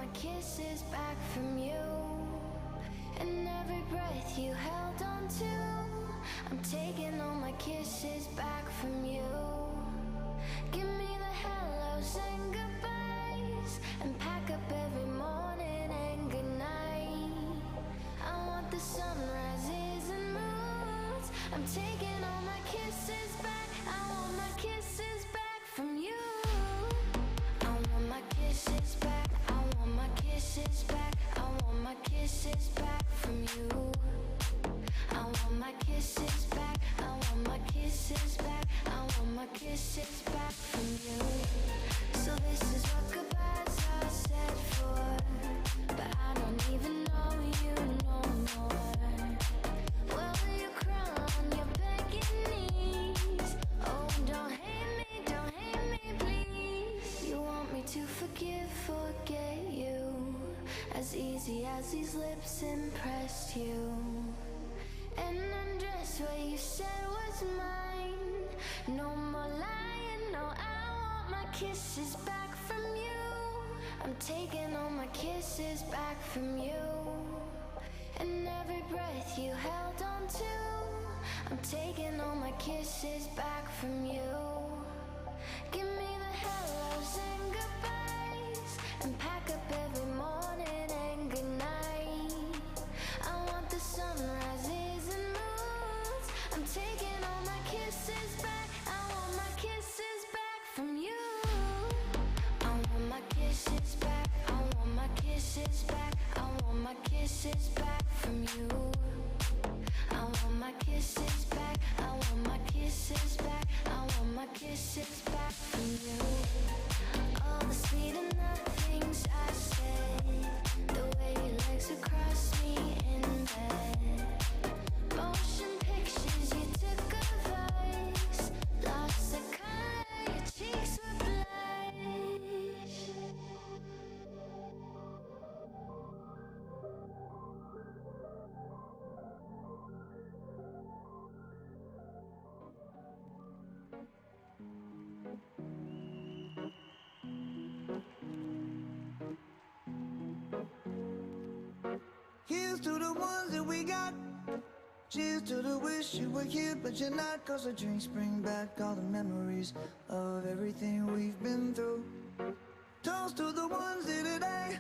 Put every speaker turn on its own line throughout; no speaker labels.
my kisses back from you, and every breath you held on to. I'm taking all my kisses back from you. Give me the hellos and goodbyes, and pack up every morning and goodnight. I want the sunrises and moons. I'm taking all my kisses back. I want my kisses back from you. I want my kisses back. I want my kisses back. I want my kisses back from you. I want my kisses back. I want my kisses back. I want my kisses back from you. So this is what goodbyes are said for, but I don't even know you no more. Well, will you crawl on your begging knees? Oh, don't hate me, please. You want me to forgive, forget you, as easy as these lips impressed you. And undress what you said was mine. No more lying, no, I want my kisses back from you. I'm taking all my kisses back from you, and every breath you held on to. I'm taking all my kisses back from you. Give me the hellos and goodbyes, and pack up every morning and goodnight. I want the sunrises and moons. I'm taking all my kisses back. I want my kisses back from you. I want my kisses back. I want my kisses back. I want my kisses back from you. I want my kisses back. I want my kisses back. I want my kisses back from you. All the sweet enough things I said, the way your legs would cross me in bed, motion pictures you took of us, lost the color, your cheeks were blush.
Here's to the ones that we got. Cheers to the wish you were here, but you're not. Cause the drinks bring back all the memories of everything we've been through. Toast to the ones here today.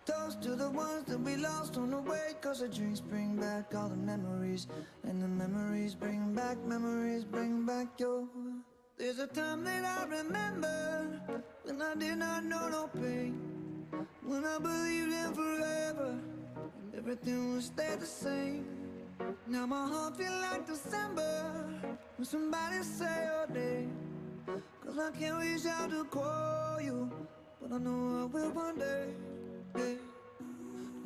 Toast to the ones that we lost on the way. Cause the drinks bring back all the memories, and the memories bring back your. There's a time that I remember when I did not know no pain, when I believed in forever and everything would stay the same. Now my heart feel like December when somebody say your name. Cause I can't reach out to call you, but I know I will one day. Yeah.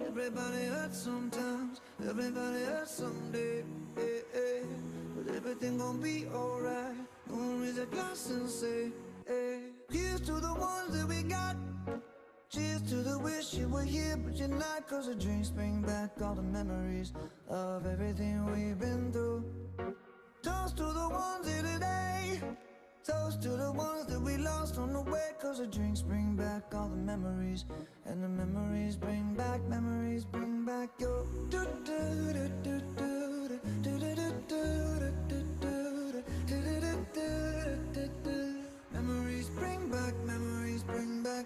Everybody hurts sometimes, everybody hurts someday. Yeah, yeah. But everything gon' be alright. Gonna raise a glass and say, hey. Here's to the ones that we got. Cheers to the wish you were here, but you're not. Cause the drinks bring back all the memories of everything we've been through. Toast to the ones here today. Toast to the ones that we lost on the way. Cause the drinks bring back all the memories, and the memories bring back your. Memories bring back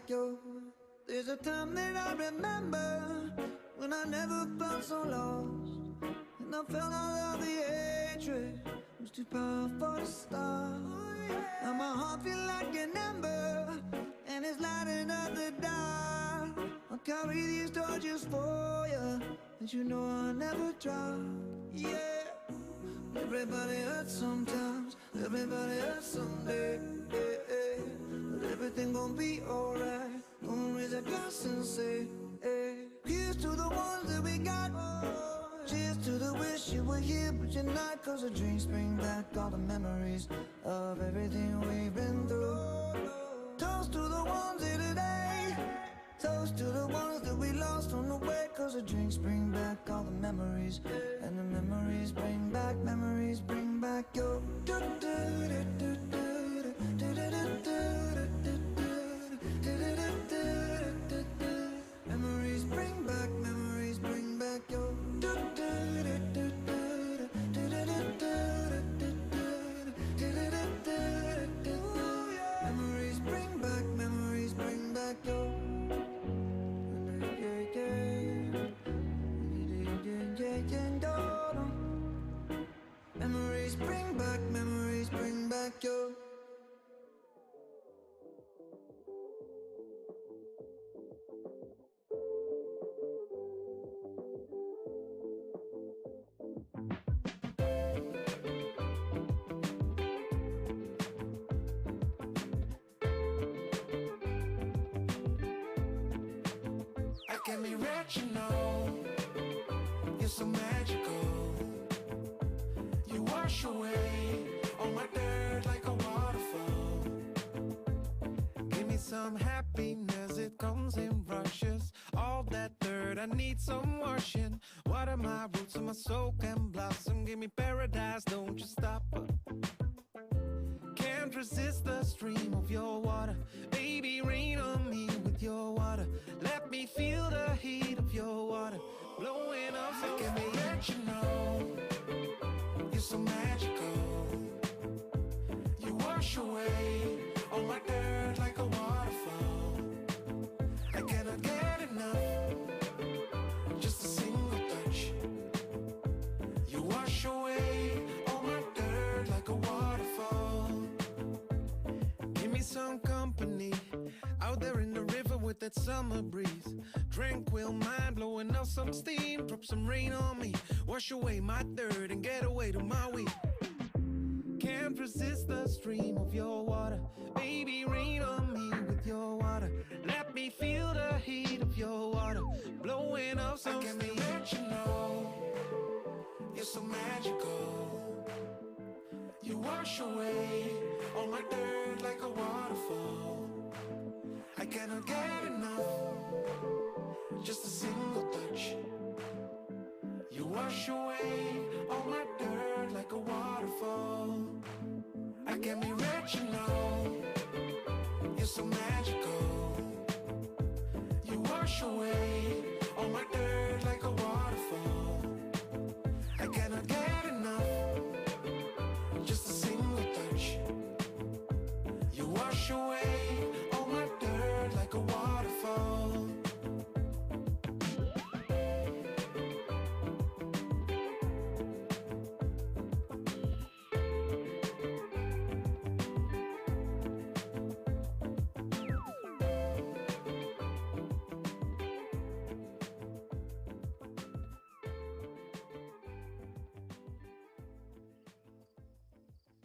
your. There's a time that I remember when I never felt so lost, and I felt all of the hatred was too powerful to stop. Now my heart feel like an ember, and it's lighting up the dark. I'll carry these torches for you, and you know I'll never drop. Yeah. Everybody hurts sometimes, everybody hurts someday. Yeah, yeah. But everything gon' be alright. Gonna raise a glass and say, hey. Here's to the ones that we got. Cheers to the wish you were here, but you're not. Cause the drinks bring back all the memories of everything we've been through. Toast to the ones here today. Toast to the ones that we lost on the way. Cause the drinks bring back all the memories, and the memories bring back your. get me rich, you know. You're so magical. You wash away all my dirt like a waterfall. Give me some happiness, it comes in rushes. All that dirt, I need some washing. Water my roots so my soul can blossom. Give me paradise, don't you stop. Can't resist the stream of your water. Baby, rain on me with your water. Let me feel the heat of your water blowing up so get me rich, you know. You're so magical. You wash away all my dirt like a waterfall. I cannot get enough, just a single touch. You wash away all my dirt like a waterfall. Give me some company out there in the river with that summer breeze. Tranquil mind blowing out some steam. Drop some rain on me, wash away my dirt and get away to Maui. Can't resist the stream of your water. Baby, rain on me with your water. Let me feel the heat of your water blowing off some steam. Get me rich, you know. You're so magical. You wash away all my dirt like a waterfall. I cannot get enough, just a single touch. You wash away all my dirt like a waterfall. I get me rich, you know. You're so magical. You wash away all my dirt like a waterfall. I cannot get enough, just a single touch. You wash away all my dirt like a waterfall.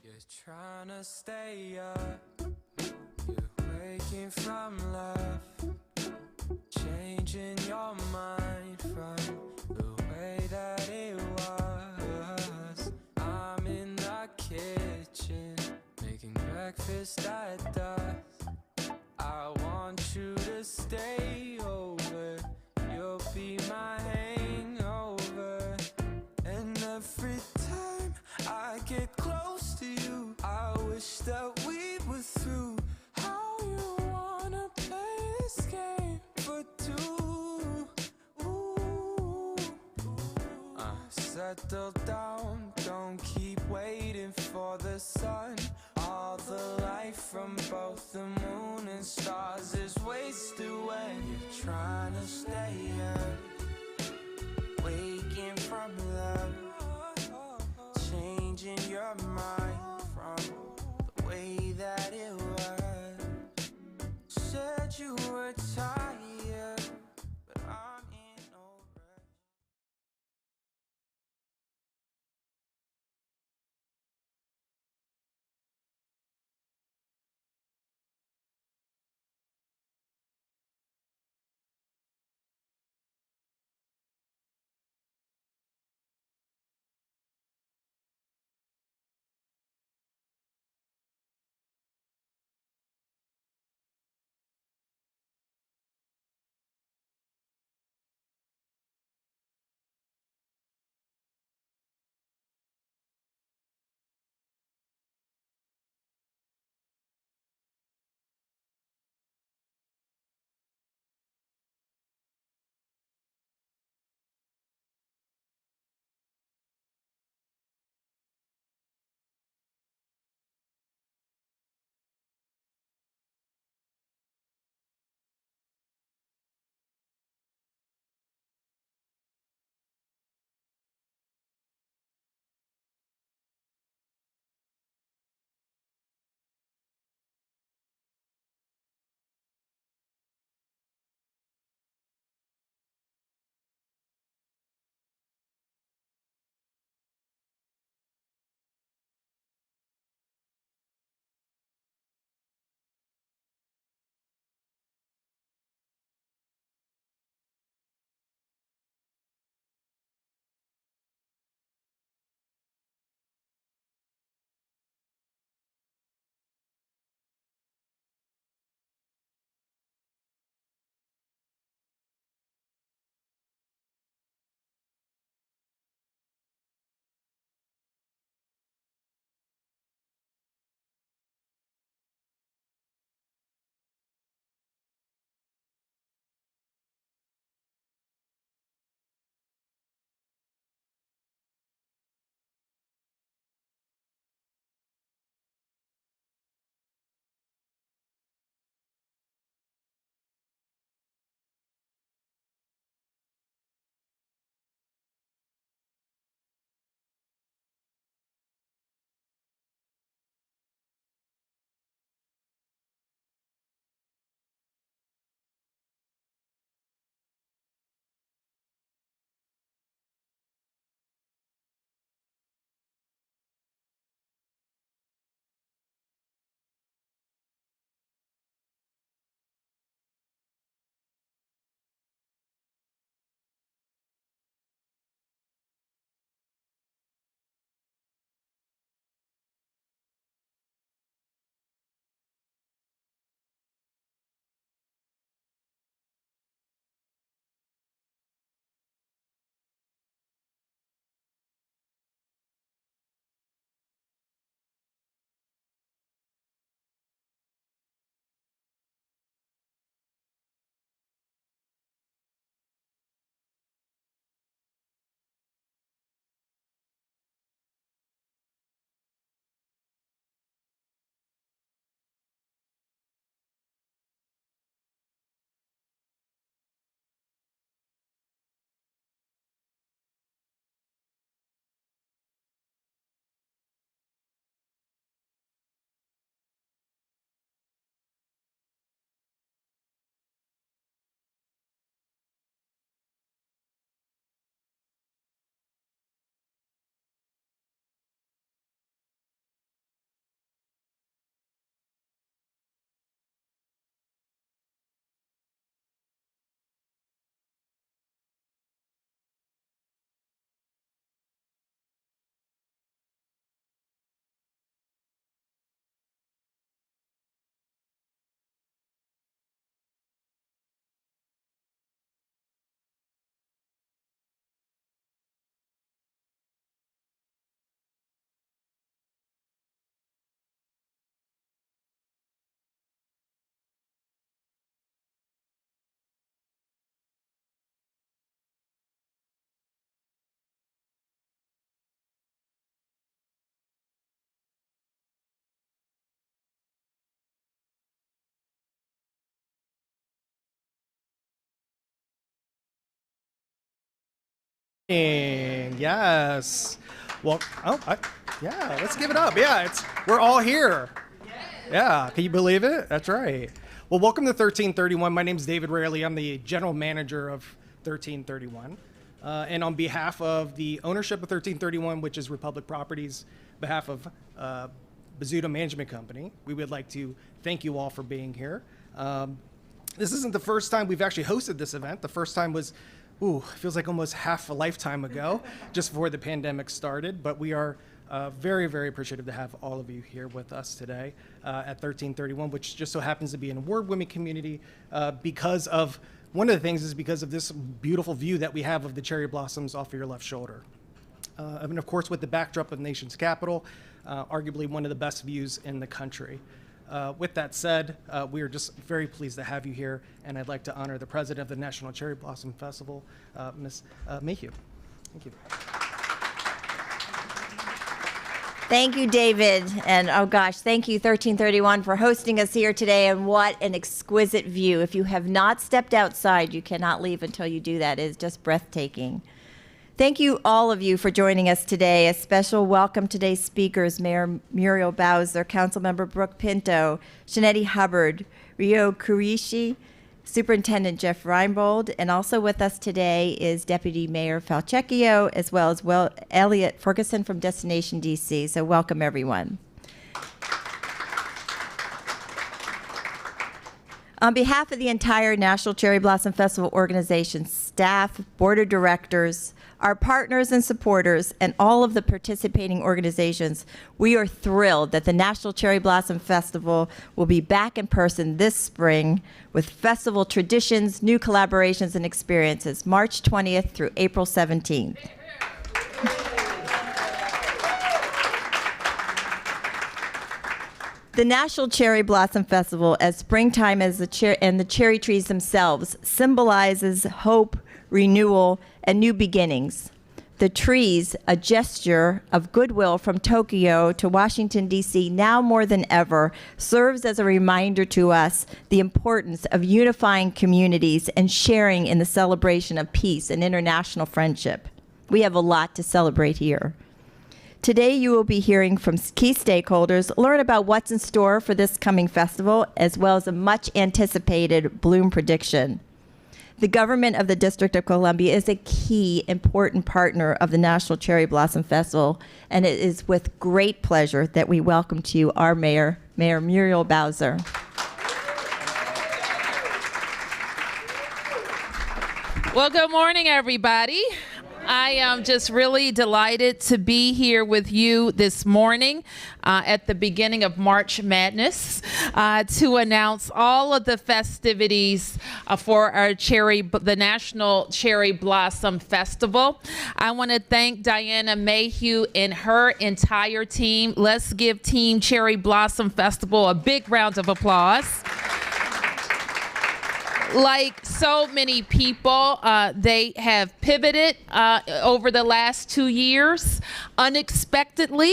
You're trying to stay up, you're waking from love, changing your mind from the way that it was. I'm in the kitchen, making breakfast at dusk. I want you to stay over, you'll be my hangover. And every time I get close to you, I wish that we were through. How you wanna play this game for two? Ooh. Settle down, don't keep waiting for the sun. All the light from both the moon and stars is wasted when you're trying to stay up, waking from love, changing your mind from the way that it was. Said you were tired, but I'm in no rush.
Yes. Well, yeah, let's give it up. Yeah, we're all here. Yeah, can you believe it? That's right. Well, welcome to 1331. My name is David Raley. I'm the general manager of 1331. And on behalf of the ownership of 1331, which is Republic Properties, behalf of Bazzuto Management Company, we would like to thank you all for being here. This isn't the first time we've actually hosted this event. The first time was, feels like almost half a lifetime ago, just before the pandemic started. But we are very, very appreciative to have all of you here with us today at 1331, which just so happens to be an award-winning community because of, one of the things is because of this beautiful view that we have of the cherry blossoms off of your left shoulder. And of course, with the backdrop of the nation's capital, arguably one of the best views in the country. With that said, we are just very pleased to have you here, and I'd like to honor the president of the National Cherry Blossom Festival, Ms. Mayhew. Thank you.
Thank you, David. And oh gosh, thank you 1331 for hosting us here today. And what an exquisite view. If you have not stepped outside, you cannot leave until you do that. It is just breathtaking. Thank you, all of you, for joining us today. A special welcome to today's speakers, Mayor Muriel Bowser, Councilmember Brooke Pinto, Shanetti Hubbard, Rio Kurishi, Superintendent Jeff Reinbold, and also with us today is Deputy Mayor Falchecchio, as well as Elliot Ferguson from Destination DC. So welcome, everyone. On behalf of the entire National Cherry Blossom Festival organization, staff, board of directors, our partners and supporters, and all of the participating organizations, we are thrilled that the National Cherry Blossom Festival will be back in person this spring with festival traditions, new collaborations, and experiences, March 20th through April 17th. The National Cherry Blossom Festival, as springtime as and the cherry trees themselves, symbolizes hope, renewal, and new beginnings. The trees, a gesture of goodwill from Tokyo to Washington, D.C., now more than ever, serves as a reminder to us the importance of unifying communities and sharing in the celebration of peace and international friendship. We have a lot to celebrate here. Today, you will be hearing from key stakeholders, learn about what's in store for this coming festival, as well as a much anticipated bloom prediction. The government of the District of Columbia is a key, important partner of the National Cherry Blossom Festival, and it is with great pleasure that we welcome to you our mayor, Mayor Muriel Bowser.
Well, good morning, everybody. I am just really delighted to be here with you this morning at the beginning of March Madness to announce all of the festivities for our the National Cherry Blossom Festival. I want to thank Diana Mayhew and her entire team. Let's give Team Cherry Blossom Festival a big round of applause. Like so many people, they have pivoted over the last 2 years unexpectedly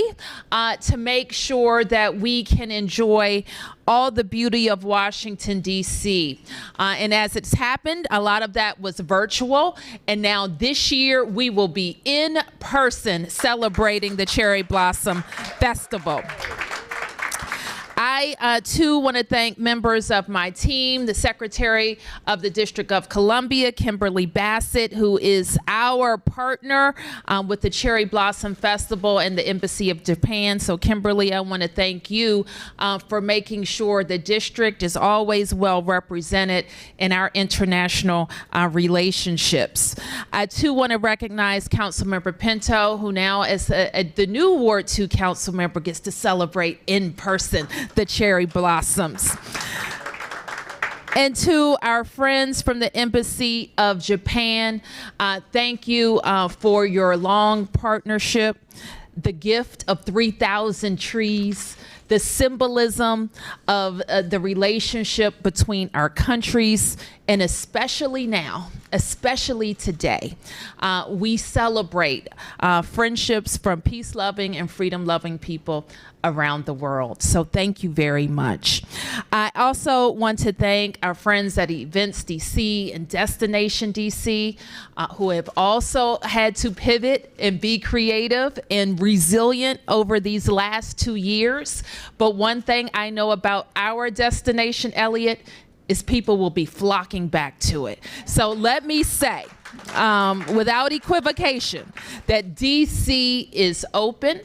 to make sure that we can enjoy all the beauty of Washington, D.C. And as it's happened, a lot of that was virtual. And now this year, we will be in person celebrating the Cherry Blossom Festival. I, too, want to thank members of my team, the Secretary of the District of Columbia, Kimberly Bassett, who is our partner with the Cherry Blossom Festival and the Embassy of Japan. So, Kimberly, I want to thank you for making sure the district is always well represented in our international relationships. I, too, want to recognize Councilmember Pinto, who now, as the new Ward 2 council member, gets to celebrate in person the cherry blossoms. And to our friends from the Embassy of Japan, thank you for your long partnership, the gift of 3,000 trees, the symbolism of the relationship between our countries, and especially now, especially today, we celebrate friendships from peace-loving and freedom-loving people around the world. So thank you very much. I also want to thank our friends at Events DC and Destination DC, who have also had to pivot and be creative and resilient over these last 2 years. But one thing I know about our destination, Elliott, is people will be flocking back to it. So let me say, without equivocation, that DC is open.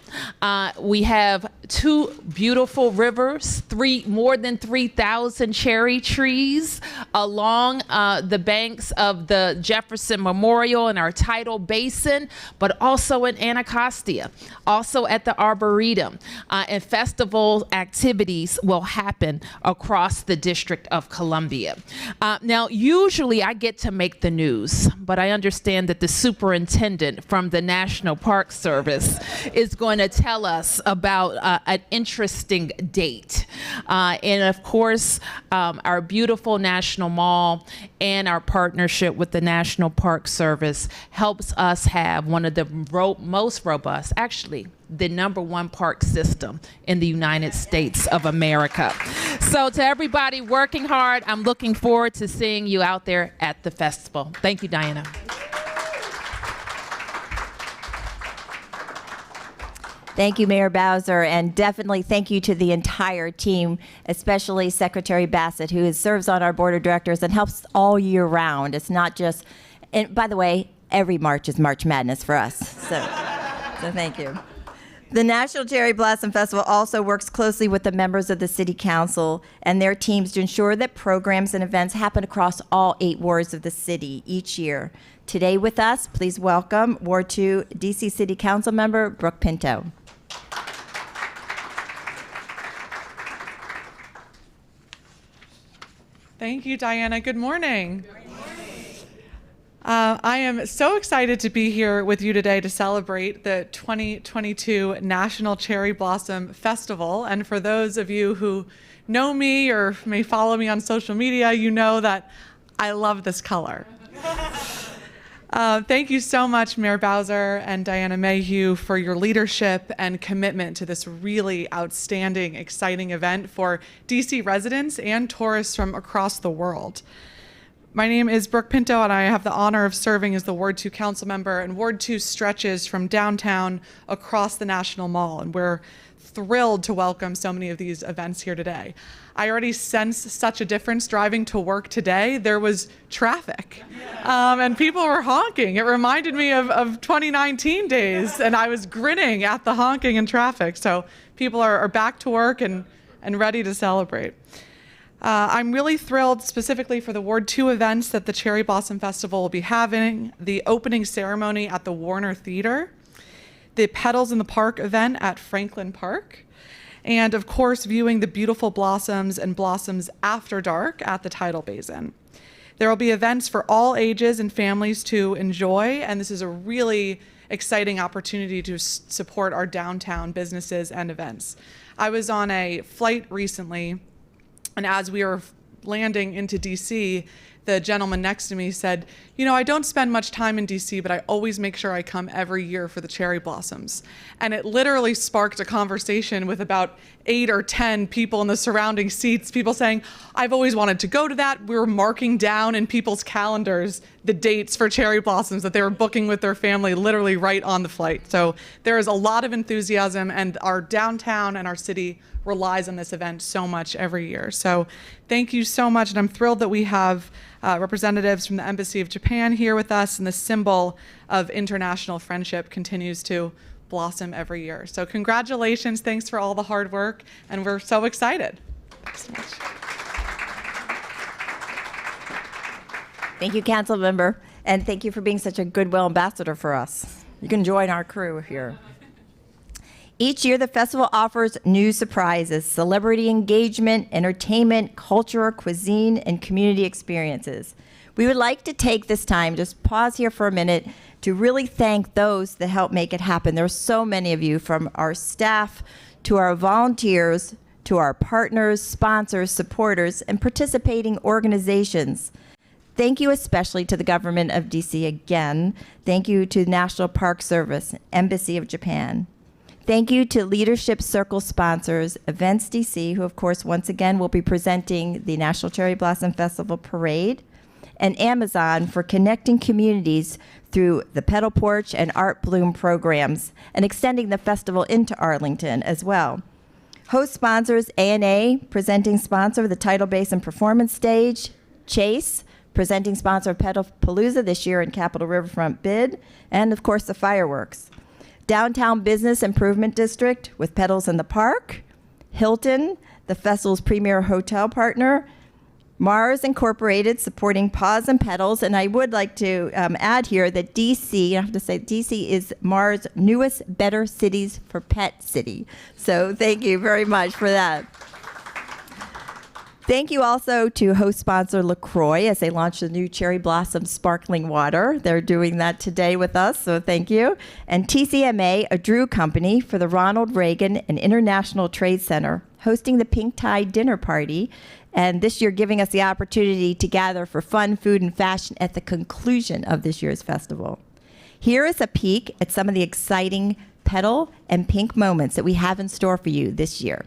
We have 2 beautiful rivers, more than 3,000 cherry trees along the banks of the Jefferson Memorial and our tidal basin, but also in Anacostia, also at the Arboretum. And festival activities will happen across the District of Columbia. Now, usually I get to make the news, but I understand that the superintendent from the National Park Service is going to tell us about an interesting date. And of course, our beautiful National Mall and our partnership with the National Park Service helps us have one of the most robust, actually, the #1 park system in the United States of America. So to everybody working hard, I'm looking forward to seeing you out there at the festival. Thank you, Diana.
Thank you, Mayor Bowser, and definitely thank you to the entire team, especially Secretary Bassett, who serves on our board of directors and helps all year round. It's not just, and by the way, every March is March Madness for us. So thank you. The National Cherry Blossom Festival also works closely with the members of the City Council and their teams to ensure that programs and events happen across all 8 wards of the city each year. Today with us, please welcome Ward 2 DC City Council member Brooke Pinto.
Thank you, Diana. Good morning. I am so excited to be here with you today to celebrate the 2022 National Cherry Blossom Festival. And for those of you who know me or may follow me on social media, you know that I love this color. Thank you so much, Mayor Bowser and Diana Mayhew, for your leadership and commitment to this really outstanding, exciting event for DC residents and tourists from across the world. My name is Brooke Pinto, and I have the honor of serving as the Ward 2 council member, and Ward 2 stretches from downtown across the National Mall, and we're thrilled to welcome so many of these events here today. I already sense such a difference driving to work today. There was traffic, and people were honking. It reminded me of 2019 days, and I was grinning at the honking and traffic. So people are back to work and ready to celebrate. I'm really thrilled specifically for the Ward 2 events that the Cherry Blossom Festival will be having, the opening ceremony at the Warner Theater, the Petals in the Park event at Franklin Park, and of course, viewing the beautiful blossoms and blossoms after dark at the tidal basin. There will be events for all ages and families to enjoy, and this is a really exciting opportunity to support our downtown businesses and events. I was on a flight recently, and as we were landing into DC, the gentleman next to me said, "You know, I don't spend much time in DC, but I always make sure I come every year for the cherry blossoms." And it literally sparked a conversation with about 8 or 10 people in the surrounding seats, people saying, "I've always wanted to go to that." We were marking down in people's calendars the dates for cherry blossoms that they were booking with their family literally right on the flight. So there is a lot of enthusiasm, and our downtown and our city relies on this event so much every year. So thank you so much, and I'm thrilled that we have representatives from the Embassy of Japan here with us, and the symbol of international friendship continues to blossom every year. So congratulations, thanks for all the hard work, and we're so excited. Thanks so much.
Thank you, council member, and thank you for being such a goodwill ambassador for us. You can join our crew here. Each year, the festival offers new surprises, celebrity engagement, entertainment, culture, cuisine, and community experiences. We would like to take this time, just pause here for a minute, to really thank those that help make it happen. There are so many of you, from our staff to our volunteers to our partners, sponsors, supporters, and participating organizations. Thank you especially to the government of DC again. Thank you to the National Park Service, Embassy of Japan. Thank you to Leadership Circle sponsors, Events DC, who of course once again will be presenting the National Cherry Blossom Festival Parade, and Amazon for connecting communities through the Petal Porch and Art Bloom programs and extending the festival into Arlington as well. Host sponsors, A&A, presenting sponsor of the Tidal Basin Performance Stage, Chase, presenting sponsor of Pedalpalooza this year in Capitol Riverfront Bid, and of course the fireworks. Downtown Business Improvement District with Pedals in the Park, Hilton, the festival's premier hotel partner, Mars Incorporated supporting Paws and Pedals, and I would like to add here that DC, I have to say DC is Mars' newest Better Cities for Pet City. So thank you very much for that. Thank you also to host sponsor LaCroix as they launch the new Cherry Blossom Sparkling Water. They're doing that today with us, so thank you. And TCMA, a Drew company for the Ronald Reagan and International Trade Center, hosting the Pink Tie Dinner Party, and this year giving us the opportunity to gather for fun, food, and fashion at the conclusion of this year's festival. Here is a peek at some of the exciting petal and pink moments that we have in store for you this year.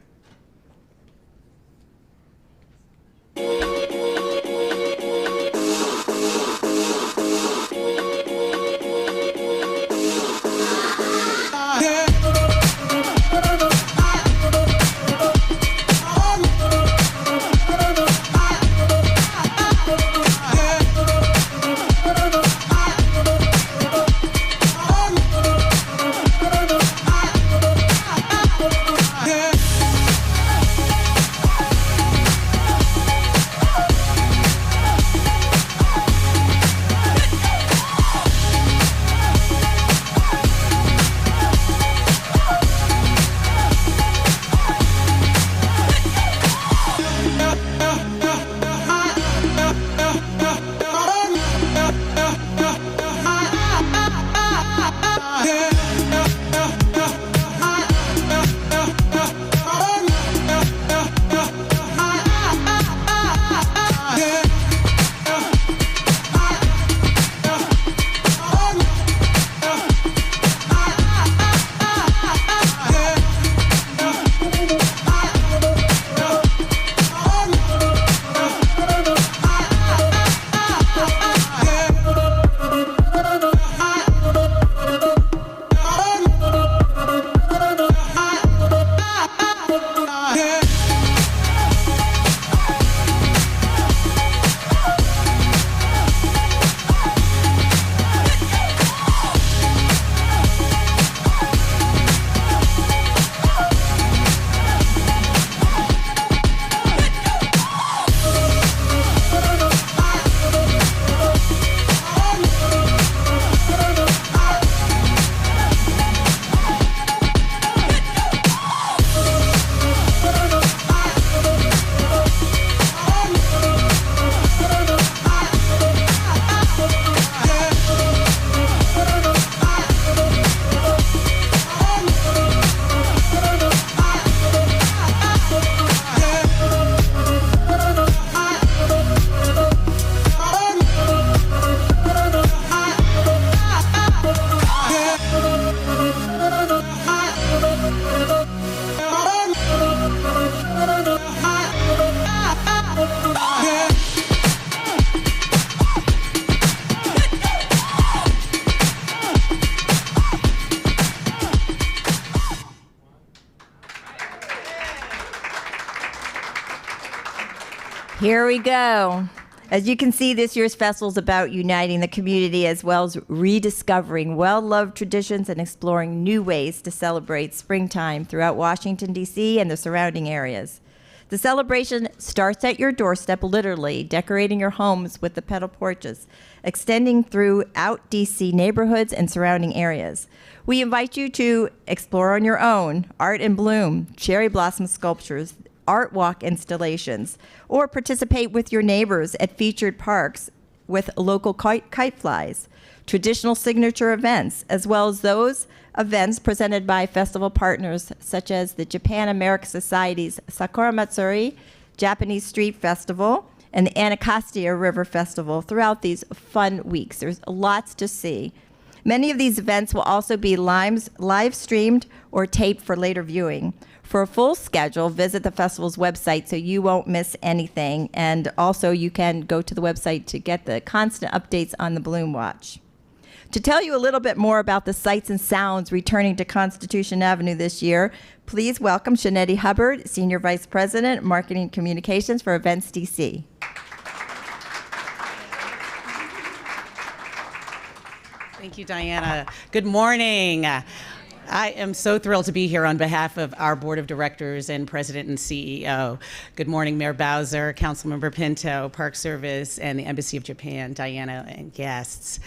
Here we go. As you can see, this year's festival is about uniting the community as well as rediscovering well-loved traditions and exploring new ways to celebrate springtime throughout Washington, D.C. and the surrounding areas. The celebration starts at your doorstep, literally, decorating your homes with the petal porches, extending throughout D.C. neighborhoods and surrounding areas. We invite you to explore on your own Art in Bloom, cherry blossom sculptures, art walk installations, or participate with your neighbors at featured parks with local kite flies, traditional signature events, as well as those events presented by festival partners such as the Japan American Society's Sakura Matsuri, Japanese Street Festival, and the Anacostia River Festival throughout these fun weeks. There's lots to see. Many of these events will also be live streamed or taped for later viewing. For a full schedule, visit the festival's website so you won't miss anything. And also, you can go to the website to get the constant updates on the Balloon Watch. To tell you a little bit more about the sights and sounds returning to Constitution Avenue this year, please welcome Shanetti Hubbard, Senior Vice President, Marketing and Communications for Events DC.
Thank you, Diana. Good morning. I am so thrilled to be here on behalf of our Board of Directors and President and CEO. Good morning, Mayor Bowser, Councilmember Pinto, Park Service, and the Embassy of Japan, Diana, and guests.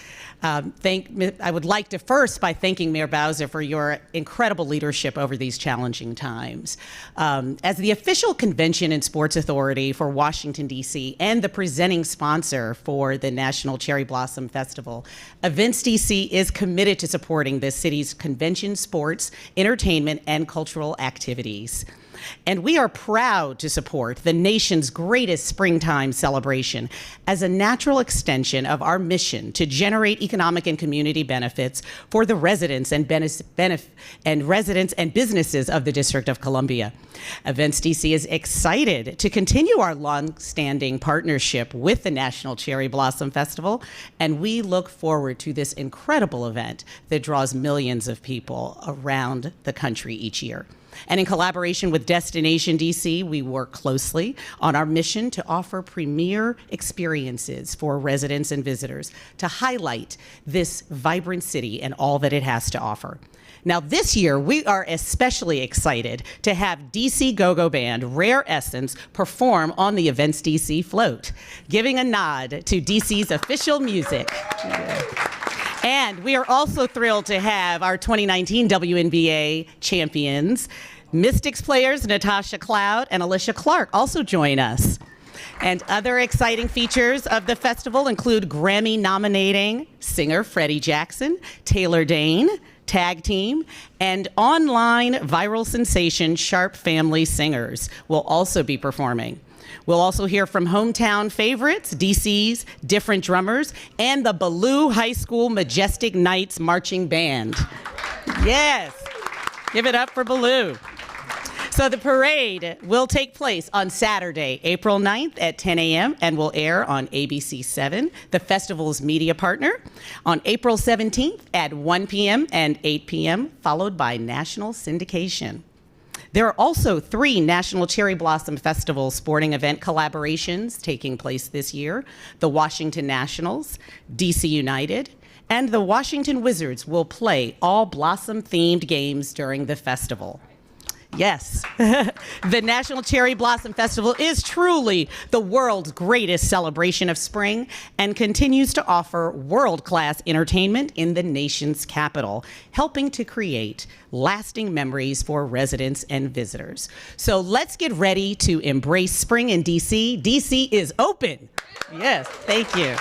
I would like to first by thanking Mayor Bowser for your incredible leadership over these challenging times. As the official convention and sports authority for Washington, D.C., and the presenting sponsor for the National Cherry Blossom Festival, Events DC is committed to supporting the city's convention, sports, entertainment, and cultural activities. And we are proud to support the nation's greatest springtime celebration as a natural extension of our mission to generate economic and community benefits for the residents and residents and businesses of the District of Columbia. Events DC is excited to continue our long-standing partnership with the National Cherry Blossom Festival, and we look forward to this incredible event that draws millions of people around the country each year. And in collaboration with Destination DC, we work closely on our mission to offer premier experiences for residents and visitors to highlight this vibrant city and all that it has to offer. Now, this year, we are especially excited to have DC Go-Go band Rare Essence perform on the Events DC float, giving a nod to DC's official music. And we are also thrilled to have our 2019 WNBA champions, Mystics players Natasha Cloud and Alicia Clark also join us. And other exciting features of the festival include Grammy-nominating singer Freddie Jackson, Taylor Dane, Tag Team, and online viral sensation Sharp Family Singers will also be performing. We'll also hear from hometown favorites, DC's Different Drummers, and the Ballou High School Majestic Knights Marching Band. Yes, give it up for Ballou. So the parade will take place on Saturday, April 9th at 10 a.m. and will air on ABC7, the festival's media partner, on April 17th at 1 p.m. and 8 p.m., followed by national syndication. There are also 3 National Cherry Blossom Festival sporting event collaborations taking place this year. The Washington Nationals, DC United, and the Washington Wizards will play all Blossom-themed games during the festival. Yes, the National Cherry Blossom Festival is truly the world's greatest celebration of spring and continues to offer world-class entertainment in the nation's capital, helping to create lasting memories for residents and visitors. So let's get ready to embrace spring in DC. DC is open. Yes, thank you.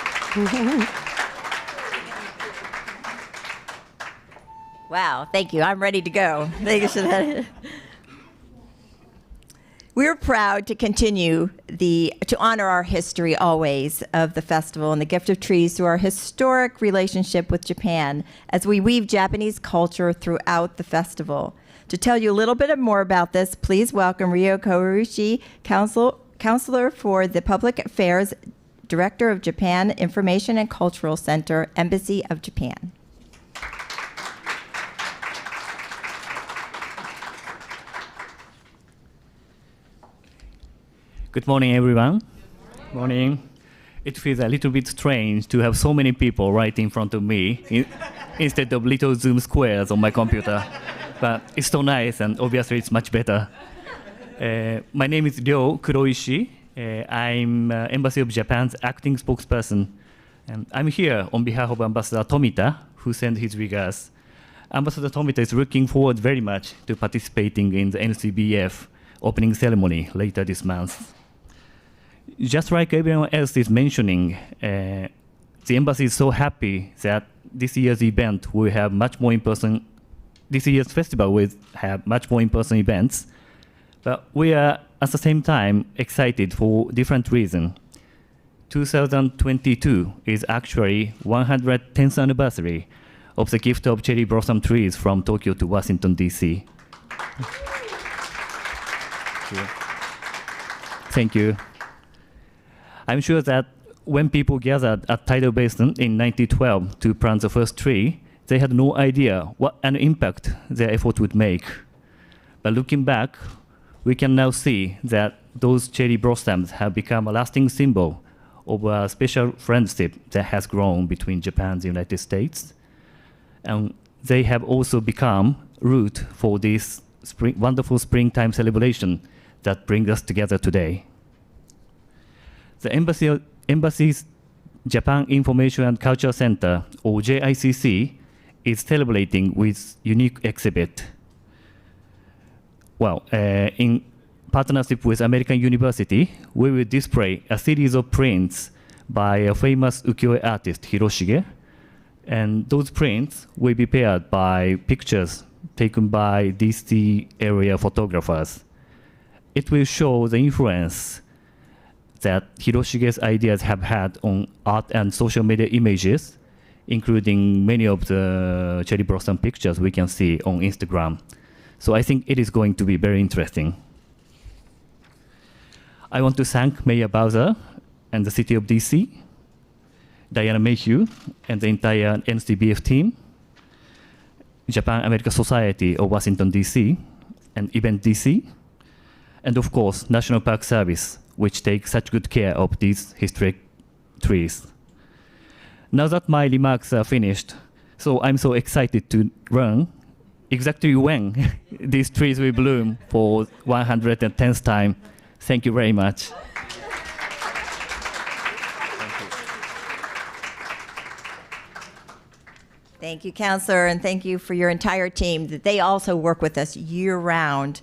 Wow, thank you. I'm ready to go. Thank you, Shanetti. We're proud to continue to honor our history always of the festival and the gift of trees through our historic relationship with Japan as we weave Japanese culture throughout the festival. To tell you a little bit more about this, please welcome Ryo Koirushi, Counselor for the Public Affairs, Director of Japan Information and Cultural Center, Embassy of Japan.
Good morning, everyone. Morning. It feels a little bit strange to have so many people right in front of me instead of little Zoom squares on my computer. But it's so nice, and obviously it's much better. My name is Ryo Kuroishi. I'm Embassy of Japan's acting spokesperson. And I'm here on behalf of Ambassador Tomita, who sent his regards. Ambassador Tomita is looking forward very much to participating in the NCBF opening ceremony later this month. Just like everyone else is mentioning, the embassy is so happy that this year's event will have much more in-person, this year's festival will have much more in-person events. But we are, at the same time, excited for different reasons. 2022 is actually 110th anniversary of the gift of cherry blossom trees from Tokyo to Washington, D.C. Thank you. I'm sure that when people gathered at Tidal Basin in 1912 to plant the first tree, they had no idea what an impact their effort would make. But looking back, we can now see that those cherry blossoms have become a lasting symbol of a special friendship that has grown between Japan and the United States. And they have also become root for this wonderful springtime celebration that brings us together today. The Embassy's Japan Information and Culture Center, or JICC, is celebrating with unique exhibit. Well, in partnership with American University, we will display a series of prints by a famous ukiyo-e artist, Hiroshige. And those prints will be paired by pictures taken by DC area photographers. It will show the influence that Hiroshige's ideas have had on art and social media images, including many of the cherry blossom pictures we can see on Instagram. So I think it is going to be very interesting. I want to thank Mayor Bowser and the City of DC, Diana Mayhew, and the entire NCBF team, Japan American Society of Washington, D.C., and Event DC, and of course, National Park Service, which takes such good care of these historic trees. Now that my remarks are finished, so I'm so excited to learn exactly when these trees will bloom for 110th time. Thank you very much.
Thank you, Counselor, and thank you for your entire team. That they also work with us year-round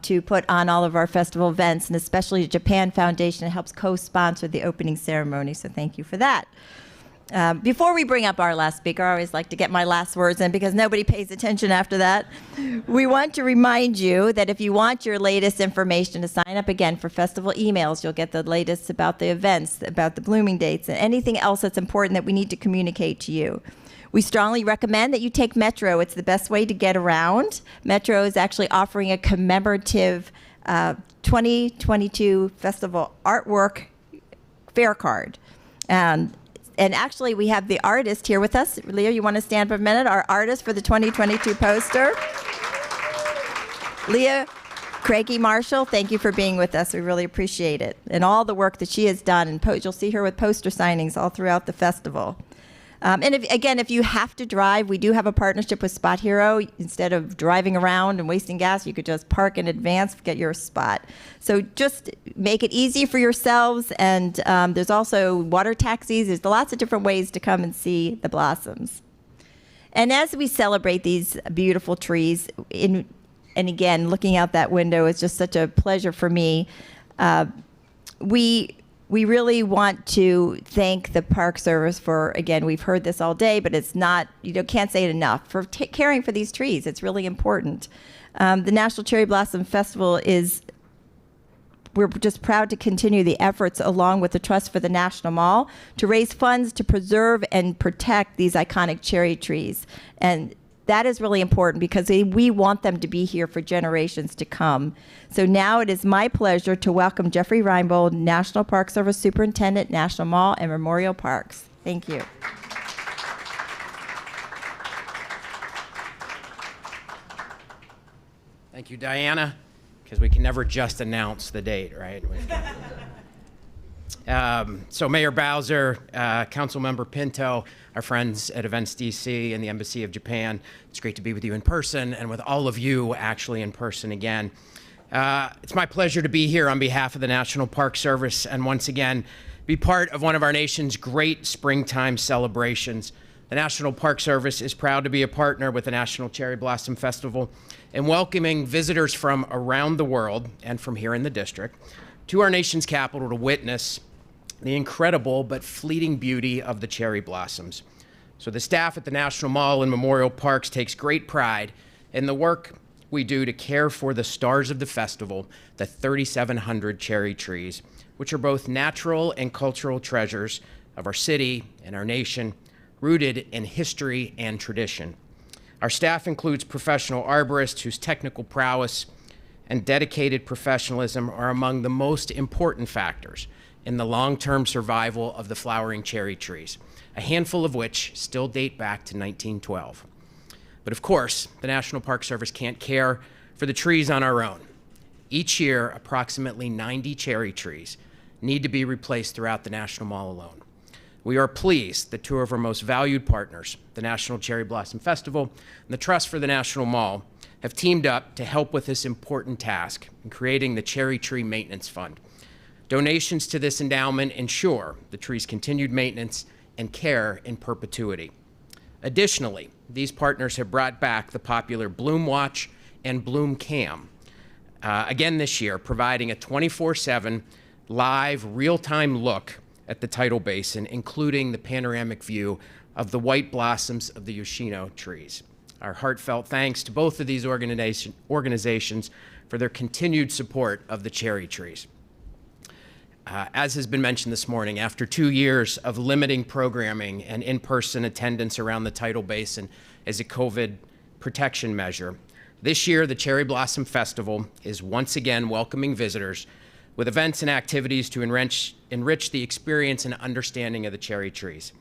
to put on all of our festival events, and especially the Japan Foundation helps co-sponsor the opening ceremony, so thank you for that. Before we bring up our last speaker, I always like to get my last words in because nobody pays attention after that. We want to remind you that if you want your latest information to sign up again for festival emails, you'll get the latest about the events, about the blooming dates, and anything else that's important that we need to communicate to you. We strongly recommend that you take Metro. It's the best way to get around. Metro is actually offering a commemorative 2022 festival artwork fair card. And actually, we have the artist here with us. Leah, you want to stand for a minute? Our artist for the 2022 poster. Leah Craigie Marshall, thank you for being with us. We really appreciate it. And all the work that she has done. And you'll see her with poster signings all throughout the festival. And if you have to drive, we do have a partnership with Spot Hero. Instead of driving around and wasting gas, you could just park in advance, get your spot. So just make it easy for yourselves. And there's also water taxis. There's lots of different ways to come and see the blossoms. And as we celebrate these beautiful trees, and again, looking out that window is just such a pleasure for me. We really want to thank the Park Service for, again, we've heard this all day, but it's not, can't say it enough, for caring for these trees. It's really important. The National Cherry Blossom Festival we're just proud to continue the efforts along with the Trust for the National Mall to raise funds to preserve and protect these iconic cherry trees. And that is really important because we want them to be here for generations to come. So now it is my pleasure to welcome Jeffrey Reinbold, National Park Service Superintendent, National Mall and Memorial Parks. Thank you.
Thank you, Diana, because we can never just announce the date, right? So Mayor Bowser, Councilmember Pinto, our friends at Events DC and the Embassy of Japan, it's great to be with you in person and with all of you actually in person again. It's my pleasure to be here on behalf of the National Park Service and once again be part of one of our nation's great springtime celebrations. The National Park Service is proud to be a partner with the National Cherry Blossom Festival and welcoming visitors from around the world and from here in the district to our nation's capital to witness the incredible but fleeting beauty of the cherry blossoms. So the staff at the National Mall and Memorial Parks takes great pride in the work we do to care for the stars of the festival, the 3,700 cherry trees which are both natural and cultural treasures of our city and our nation, rooted in history and tradition. Our staff includes professional arborists whose technical prowess and dedicated professionalism are among the most important factors in the long-term survival of the flowering cherry trees, a handful of which still date back to 1912. But of course, the National Park Service can't care for the trees on our own. Each year, approximately 90 cherry trees need to be replaced throughout the National Mall alone. We are pleased that two of our most valued partners, the National Cherry Blossom Festival and the Trust for the National Mall, have teamed up to help with this important task in creating the Cherry Tree Maintenance Fund. Donations to this endowment ensure the tree's continued maintenance and care in perpetuity. Additionally, these partners have brought back the popular Bloom Watch and Bloom Cam, again this year, providing a 24/7 live, real-time look at the tidal basin, including the panoramic view of the white blossoms of the Yoshino trees. Our heartfelt thanks to both of these organizations for their continued support of the cherry trees. As has been mentioned this morning, after 2 years of limiting programming and in-person attendance around the tidal basin as a COVID protection measure, this year the Cherry Blossom Festival is once again welcoming visitors with events and activities to enrich the experience and understanding of the cherry trees.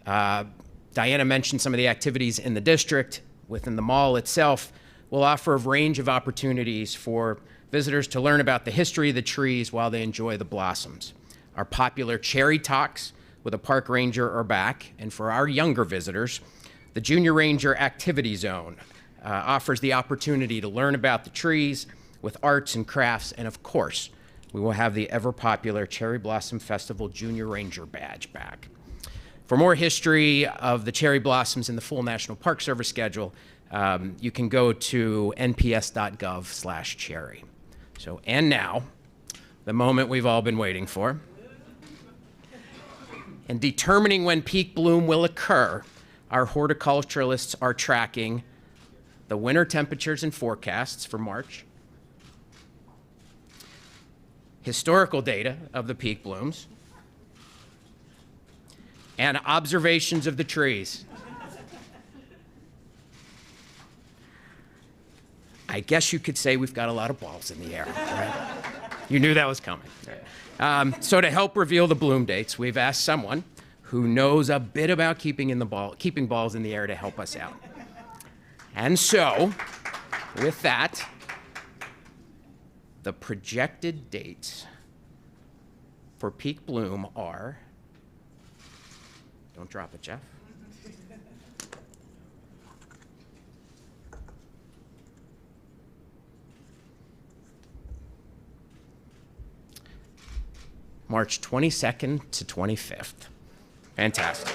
Diana mentioned some of the activities in the district. Within the mall itself, we'll offer a range of opportunities for visitors to learn about the history of the trees while they enjoy the blossoms. Our popular cherry talks with a park ranger are back, and for our younger visitors, the Junior Ranger Activity Zone offers the opportunity to learn about the trees with arts and crafts, and of course, we will have the ever-popular Cherry Blossom Festival Junior Ranger badge back. For more history of the cherry blossoms in the full National Park Service schedule, you can go to nps.gov/cherry. So, and now, the moment we've all been waiting for. In determining when peak bloom will occur, our horticulturalists are tracking the winter temperatures and forecasts for March, historical data of the peak blooms, and observations of the trees. I guess you could say we've got a lot of balls in the air, right? You knew that was coming. So to help reveal the bloom dates, we've asked someone who knows a bit about keeping balls in the air to help us out. And so, with that, the projected dates for peak bloom are, don't drop it, Jeff. March 22nd to 25th. Fantastic.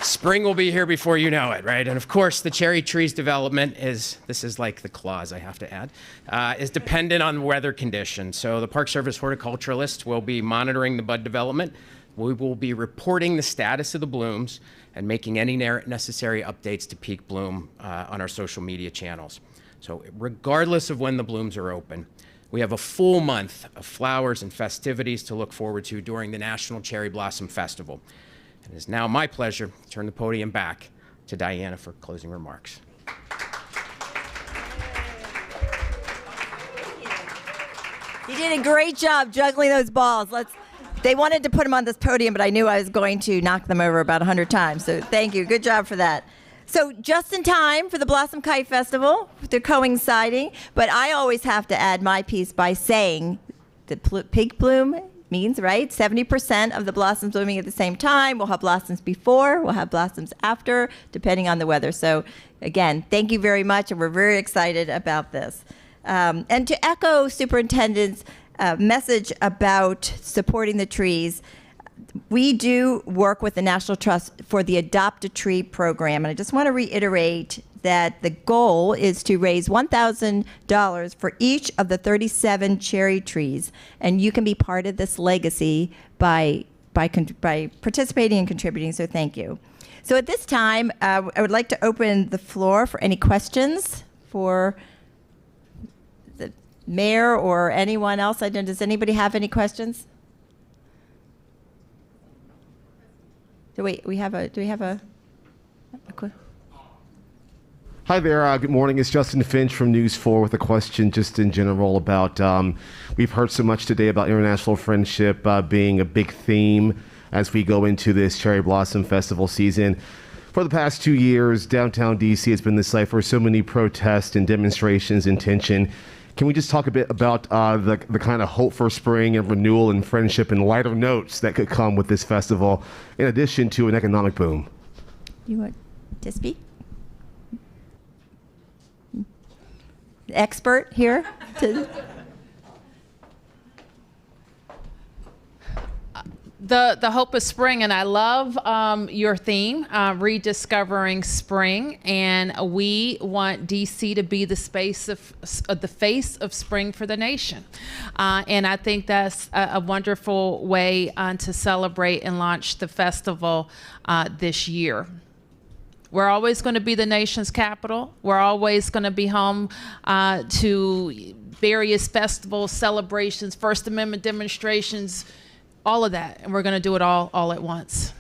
Spring will be here before you know it, right? And of course, the cherry trees development this is like the clause I have to add, is dependent on weather conditions. So the Park Service horticulturalists will be monitoring the bud development. We will be reporting the status of the blooms and making any necessary updates to peak bloom on our social media channels. So regardless of when the blooms are open, we have a full month of flowers and festivities to look forward to during the National Cherry Blossom Festival. It is now my pleasure to turn the podium back to Diana for closing remarks.
You did a great job juggling those balls. They wanted to put them on this podium, but I knew I was going to knock them over about 100 times. So thank you. Good job for that. So just in time for the Blossom Kite Festival, they're coinciding, but I always have to add my piece by saying the peak bloom means, right, 70% of the blossoms blooming at the same time. We'll have blossoms before, we'll have blossoms after, depending on the weather. So again, thank you very much, and we're very excited about this. And to echo Superintendent's message about supporting the trees, we do work with the National Trust for the Adopt a Tree program, and I just want to reiterate that the goal is to raise $1,000 for each of the 37 cherry trees, and you can be part of this legacy by participating and contributing, so thank you. So at this time, I would like to open the floor for any questions for Mayor or anyone else? I don't, does anybody have any questions? Do we have a
Hi there. Good morning. It's Justin Finch from News 4 with a question just in general about, we've heard so much today about international friendship being a big theme as we go into this Cherry Blossom Festival season. For the past 2 years, downtown DC has been the site for so many protests and demonstrations and tension. Can we just talk a bit about the kind of hope for spring and renewal and friendship and lighter notes that could come with this festival, in addition to an economic boom?
You want to speak? Expert here?
The hope of spring, and I love your theme, rediscovering spring. And we want DC to be the face of spring for the nation. And I think that's a wonderful way to celebrate and launch the festival this year. We're always going to be the nation's capital. We're always going to be home to various festivals, celebrations, First Amendment demonstrations, all of that. And we're going to do it all at once.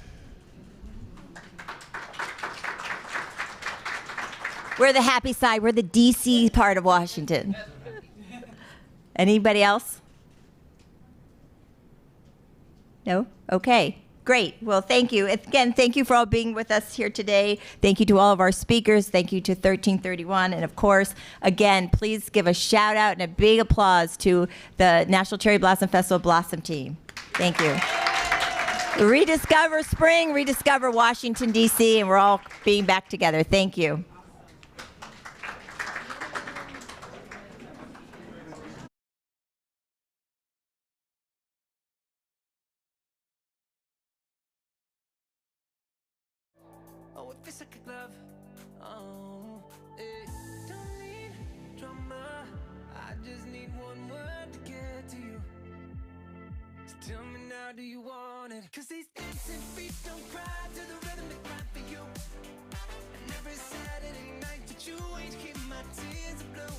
We're the happy side. We're the DC part of Washington. Anybody else? No? Okay. Great. Well, thank you. Again, thank you for all being with us here today. Thank you to all of our speakers. Thank you to 1331. And of course, again, please give a shout out and a big applause to the National Cherry Blossom Festival Blossom team. Thank you. Rediscover spring, rediscover Washington, D.C., and we're all being back together. Thank you.
Oh, if it's like a glove, oh, it don't need drama. I just need one word to get to you. So tell me now, do you want it? 'Cause these dancing feet don't cry to the rhythm they cry for you. And every Saturday night that you ain't keep my tears blue.